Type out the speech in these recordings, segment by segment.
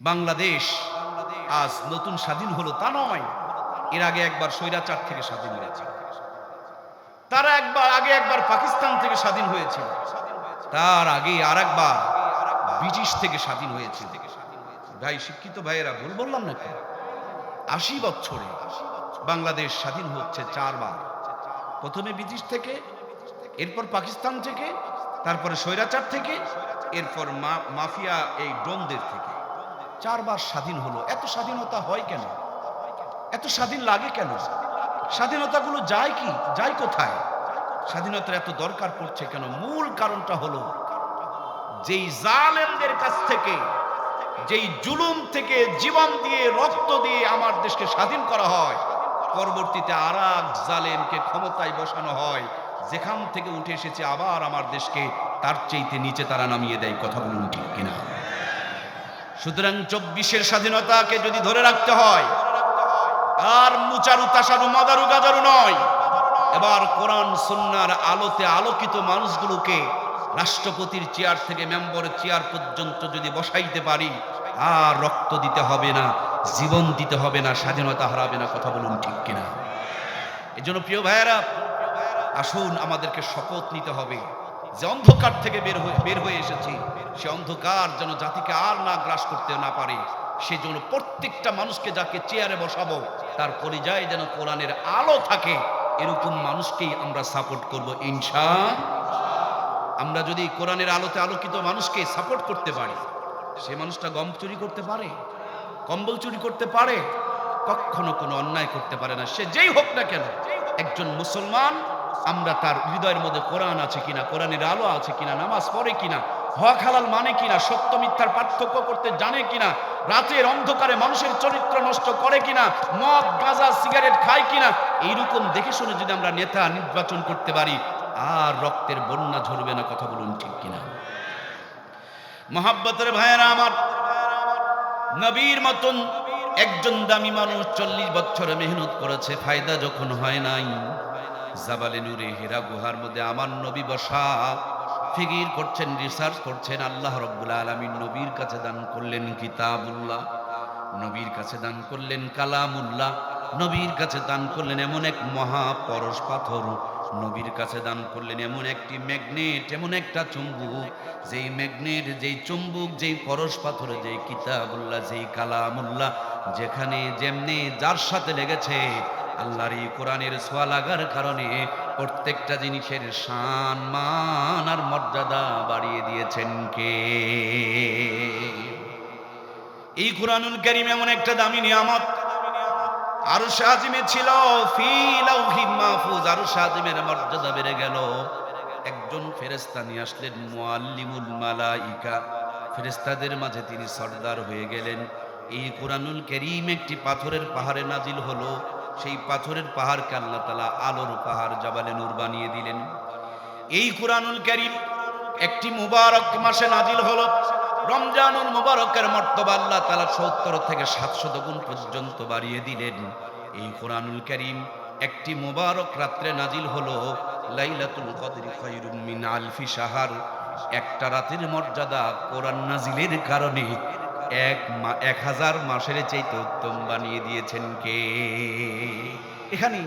বাংলাদেশ আজ নতুন স্বাধীন হলো তা নয়, এর আগে একবার স্বৈরাচার থেকে স্বাধীন হয়েছে। তারা একবার পাকিস্তান থেকে স্বাধীন হয়েছিল, তার আগে আর একবার ব্রিটিশ থেকে স্বাধীন হয়েছিল। ভাই, শিক্ষিত ভাইয়েরা, ভুল বললাম নাকি? ৮০ বছরে বাংলাদেশ স্বাধীন হচ্ছে চারবার। প্রথমে ব্রিটিশ থেকে, এরপর পাকিস্তান থেকে, তারপরে স্বৈরাচার থেকে, এরপর মাফিয়া এই ডোনদের থেকে। চারবার স্বাধীন হলো। এত স্বাধীনতা হয় কেন? এত স্বাধীন লাগে কেন? স্বাধীনতাগুলো যায় কি, যায় কোথায়? স্বাধীনতার এত দরকার পড়ছে কেন? মূল কারণটা হলো, যেই জালেমদের কাছ থেকে, যেই জুলুম থেকে জীবন দিয়ে রক্ত দিয়ে আমার দেশকে স্বাধীন করা হয়, পরবর্তীতে আর এক জালেমকে ক্ষমতায় বসানো হয়, যেখান থেকে উঠে এসেছে আবার আমার দেশকে তার চাইতে নিচে তারা নামিয়ে দেয়। কথা বলুন ঠিক কিনা? সুতরাং ২৪-এর স্বাধীনতাকে যদি ধরে রাখতে হয়, আর মুচারু তাসারু মাদারু গাজারু নয়, এবার কোরআন সুন্নাহর আলোতে আলোকিত মানুষগুলোকে রাষ্ট্রপতির চেয়ার থেকে মেম্বারের চেয়ার পর্যন্ত যদি বসাইতে পারি, আর রক্ত দিতে হবে না, জীবন দিতে হবে না, স্বাধীনতা হারাবে না। কথা বলুন ঠিক কিনা? এজন্য প্রিয় ভাইয়েরা, আসুন আমাদেরকে শপথ নিতে হবে যে অন্ধকার থেকে বের হয়ে এসেছি, সে অন্ধকার যেন জাতিকে আর না গ্রাস করতে না পারে। সেজন্য প্রত্যেকটা মানুষকে যাকে চেয়ারে বসাবো, তার পরিচয় যেন কোরআনের আলো থাকে, এরকম মানুষকেই আমরা সাপোর্ট করব ইনশাআল্লাহ। আমরা যদি কোরআনের আলোতে আলোকিত মানুষকে সাপোর্ট করতে পারি, সে মানুষটা গম চুরি করতে পারে, কম্বল চুরি করতে পারে, কখনো কোনো অন্যায় করতে পারে না, সে যেই হোক না কেন। একজন মুসলমান, আমরা তার হৃদয়ের মধ্যে কোরআন আছে কিনা, কোরআনের আলো আছে কিনা, নামাজ পড়ে কিনা, হক হালাল মানে কিনা, সত্য মিথ্যার পার্থক্য করতে জানে কিনা, রাতের অন্ধকারে মানুষের চরিত্র নষ্ট করে কিনা, মদ গাঁজা সিগারেট খায় কিনা, এইরকম দেখে শুনে যদি আমরা নেতা নির্বাচন করতে পারি, আর রক্তের বন্যা ঝরবে না। কথা বলুন ঠিক কিনা? মহাব্বতের ভাইয়েরা আমার, নবীর মতন একজন দামি মানুষ ৪০ বছর মেহনত করেছে, ফায়দা যখন হয় নাই, জাবালে নূরে হীরা গুহার মধ্যে আমার নবী বসা ফিকির করছেন, রিসার্চ করছেন। আল্লাহ রাব্বুল আলামিন নবীর কাছে দান করলেন কিতাবুল্লাহ, নবীর কাছে দান করলেন কালামুল্লাহ, নবীর কাছে দান করলেন এমন এক মহা পরশ পাথর, নবীর কাছে দান করলেন এমন একটি ম্যাগনেট, এমন একটা চুম্বক, যেই ম্যাগনেট, যেই চুম্বক, যেই পরশ পাথরে, যেই কিতাবুল্লাহ, যেই কালামুল্লাহ, যেখানে যেমনি যার সাথে লেগেছে, আল্লাহর এই কোরআনের ছোঁয়া লাগার কারণে প্রত্যেকটা জিনিসের শান মান আর মর্যাদা বাড়িয়ে দিয়েছেন কে? এই কুরআনুল কারীম এমন একটা দামি নিয়ামত। আরশ আজিমে ছিল, ফি লাউহিম মাহফুজ, আরশ আজিমের মর্যাদা বেড়ে গেল। একজন ফেরেশতা নিয়ে আসলেন, মুআল্লিমুল মালাইকা, ফেরেশতাদের মাঝে তিনি সর্দার হয়ে গেলেন। এই কুরআনুল কারীম একটি পাথরের পাহাড়ে নাজিল হলো। সেই পাথরের পাহাড়কে আল্লাহ তাআলা আলোর পাহাড় জাবালে নূর বানিয়ে দিলেন। এই কুরআনুল কারীম একটি মুবারক মাসে নাজিল হলো। রমজানুল মুবারকের মর্তবা আল্লাহ তাআলা ৭০ থেকে ৭০০ গুণ পর্যন্ত বাড়িয়ে দিলেন। এই কুরআনুল কারীম একটি মুবারক রাত্রে নাজিল হলো। লাইলাতুল কদরি খায়রুম মিন আলফি শাহর। একটা রাতের মর্যাদা কোরআন নাজিলের কারণে ১০০০ মাসের চাইতে উত্তম বানিয়ে দিয়েছেন কে? এখানে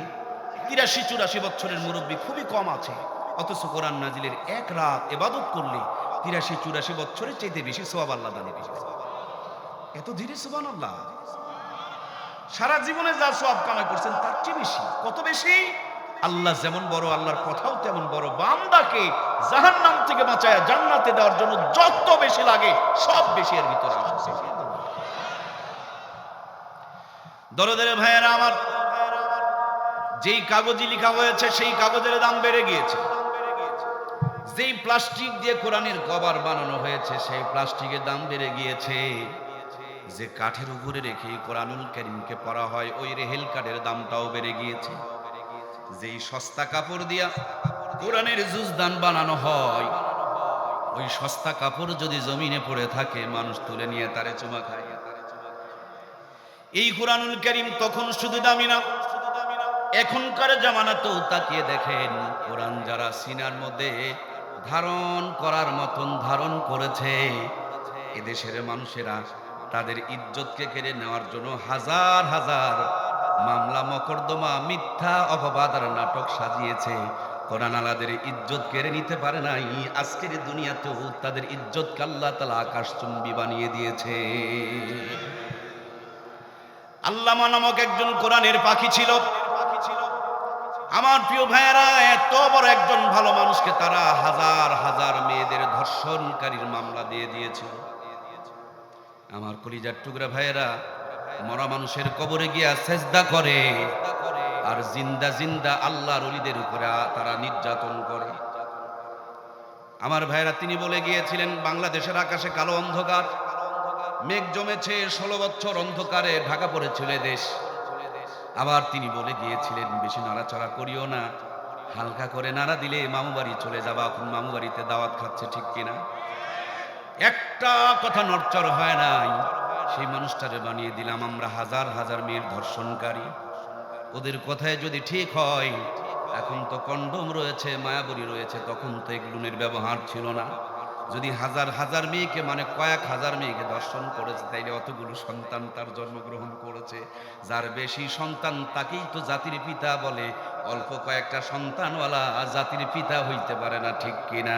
৮৩-৮৪ বছরের মুরব্বী খুবই কম আছে, অথচ কোরআন নাজিলের এক রাত ইবাদত করলে ৮৩-৮৪ বছরের চাইতে বেশি সওয়াব আল্লাহ দান করেন। এত ধীরে সুবহানাল্লাহ। সারা জীবনে যা সওয়াব কামাই করছেন তার চেয়ে বেশি। কত বেশি? আল্লাহ যেমন বড়, আল্লাহর কথাও তেমন বড়। বান্দাকে জাহান্নাম থেকে বাঁচায়া জান্নাতে দেওয়ার জন্য যত বেশি লাগে সব বেশি এর ভিতরে আছে। দরদের ভাইয়েরা আমার, যেই কাগজে লেখা হয়েছে সেই কাগজের দাম বেড়ে গিয়েছে। যেই প্লাস্টিক দিয়ে কোরআনের কভার বানানো হয়েছে সেই প্লাস্টিকের দাম বেড়ে গিয়েছে। যে কাঠের উপরে রেখে কোরআনুল কারীমকে পড়া হয় ওই রেহেল কাঠের দামটাও বেড়ে গিয়েছে। যেই সস্তা কাপড় দিয়া কোরআনের জুজদান বানানো হয়, ওই সস্তা কাপড় যদি জমিনে পড়ে থাকে মানুষ তুলে নিয়ে তারে চুমা খায়। এই কোরআনুল কারীম তখন শুধু দামি না, এখনকার জামানাতেও তাকিয়ে দেখেন কোরআন যারা সিনার মধ্যে ধারণ করার মতন ধারণ করেছে, এদেশের মানুষেরা তাদের ইজ্জতকে কেড়ে নেওয়ার জন্য হাজার হাজার মামলা মকদ্দমা মিথ্যা অপবাদ আর নাটক সাজিয়েছে। কোরআন আলাদের ইজ্জত কেড়ে নিতে পারে নাই। আজকের দুনিয়াতেও তাদের ইজ্জতকে আল্লাহ তাআলা আকাশচুম্বী বানিয়ে দিয়েছে। আল্লামা নামক একজন কোরআনের পাখি ছিল। আমার প্রিয় ভাইয়েরা, এত বড় একজন ভালো মানুষকে তারা হাজার হাজার মেয়েদের ধর্ষণকারীর মামলা দিয়ে দিয়েছিল। আমার কলিজার টুকরা ভাইয়েরা, মরা মানুষের কবরে গিয়া সেজদা করে আর জিন্দা জিন্দা আল্লাহর ওলিদের উপরে তারা নির্যাতন করে। আমার ভাইয়েরা, তিনি বলে গিয়েছিলেন, বাংলাদেশের আকাশে কালো অন্ধকার, মেঘ জমেছে, 16 বছর অন্ধকারে ঢাকা পড়েছিল দেশ। আবার তিনি বলে গিয়েছিলেন, বেশি নাড়াচাড়া করিও না, হালকা করে নাড়া দিলে মামু বাড়ি চলে যাবা। এখন মামু বাড়িতে দাওয়াত খাচ্ছে, ঠিক কিনা? একটা কথা নড়চড় হয় নাই। সেই মানুষটারে বানিয়ে দিলাম আমরা হাজার হাজার মেয়ের ধর্ষণকারী। ওদের কথায় যদি ঠিক হয়, এখন তো কন্ডম রয়েছে, মায়াবরী রয়েছে, তখন তো এগুলোর ব্যবহার ছিল না। যদি হাজার হাজার মেয়েকে, মানে কয়েক হাজার মেয়েকে ধর্ষণ করেছে, তাইলে অতগুলো সন্তান তার জন্মগ্রহণ করেছে। যার বেশি সন্তান তাকেই তো জাতির পিতা বলে। অল্প কয়েকটা সন্তানওয়ালা জাতির পিতা হইতে পারে না, ঠিক কিনা?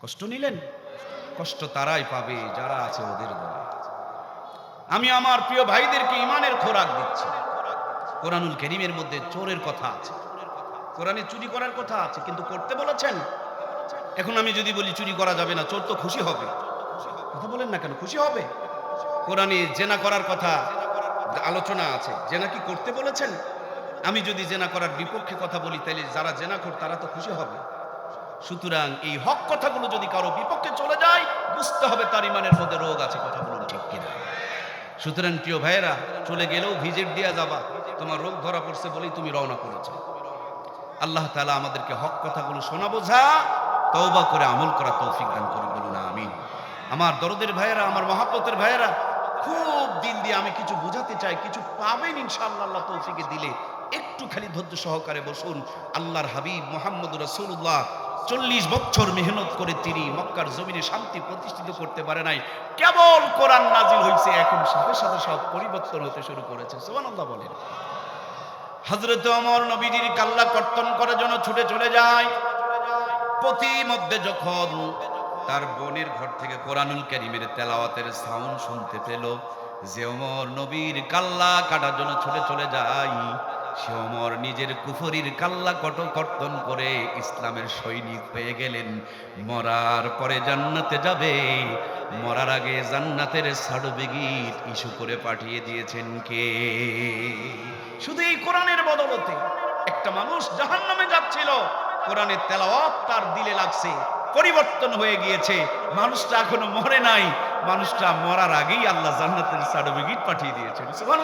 কষ্ট নিলেন? কষ্ট তারাই পাবে যারা আছে ওদের দলে। আমি আমার প্রিয় ভাইদেরকে ইমানের খোরাক দিচ্ছি। কোরআনুল কারীমের মধ্যে চোরের কথা আছে, কোরআনে চুরি করার কথা আছে, কিন্তু করতে বলেছেন। এখন আমি যদি বলি চুরি করা যাবে না, চোর তো খুশি হবে। কথা বলেন না কেন? খুশি হবে। কোরআনে জেনা করার কথা আলোচনা আছে, জেনা কি করতে বলেছেন? আমি যদি জেনা করার বিপক্ষে কথা বলি, তাহলে যারা জেনা কর তারা তো খুশি হবে। সুতরাং এই হক কথাগুলো যদি কারো বিপক্ষে চলে যায়, বুঝতে হবে তার ইমানের মধ্যে রোগ আছে। কথা বলুন ঠিক কিনা? সুতরাং প্রিয় ভাইয়েরা, চলে গেলেও ভিজিট দিয়া যাবা, তোমার রোগ ধরা পড়ছে বলেই তুমি রওনা করেছ। আল্লাহ তাআলা আমাদেরকে হক কথাগুলো শোনা বোঝা, তওবা করে আমল করা তৌফিক দান করুন, বলুন আমিন। আমার দরদের ভাইয়েরা, আমার মহাব্বতের ভাইয়েরা, খুব দিল দিয়ে আমি কিছু বোঝাতে চাই, কিছু পাবেন ইনশাআল্লাহ আল্লাহ তৌফিকে দিলে। একটু খালি ধৈর্য সহকারে বসুন। আল্লাহর হাবিব মুহাম্মদুর রাসূলুল্লাহ 40 বছর মেহনত করে তিনি মক্কার জমিনে শান্তি প্রতিষ্ঠিত করতে পারে নাই। কেবল কোরআন নাজিল হয়েছে, এখন সাথে সাথে সব পরিবর্তন হতে শুরু করেছে। সুবহানাল্লাহ বলেন। হযরত ওমর নবীজির কাল্লা কর্তন করার জন্য ছুটে চলে যায়। প্রতিমধ্যে যখন তার বোনের ঘর থেকে কোরআনুল কারীমের তেলাওয়াতের সাউন্ড শুনতে পেল, যে ওমর নবীর কাল্লা কাটার জন্য ছুটে চলে যায়, সে ওমর নিজের কুফরির কাল্লা কর্তন করে ইসলামের সৈনিক হয়ে গেলেন। মরার পরে জান্নাতে যাবে, মরার আগে জান্নাতের সার্টিফিকেট ইস্যু করে পাঠিয়ে দিয়েছেন কে? শুধু এই কোরআনের বদলতে একটা মানুষ জাহান্নামে যাচ্ছিল, কোরআনের তেলাওয়াত তার দিলে লাগছে, পরিবর্তন হয়ে গিয়েছে। মানুষটা এখনো মরে নাই, মানুষটা মরার আগেই আল্লাহ জান্নাতের সার্টিফিকেট পাঠিয়ে দিয়েছেন। সুবহানাল্লাহ।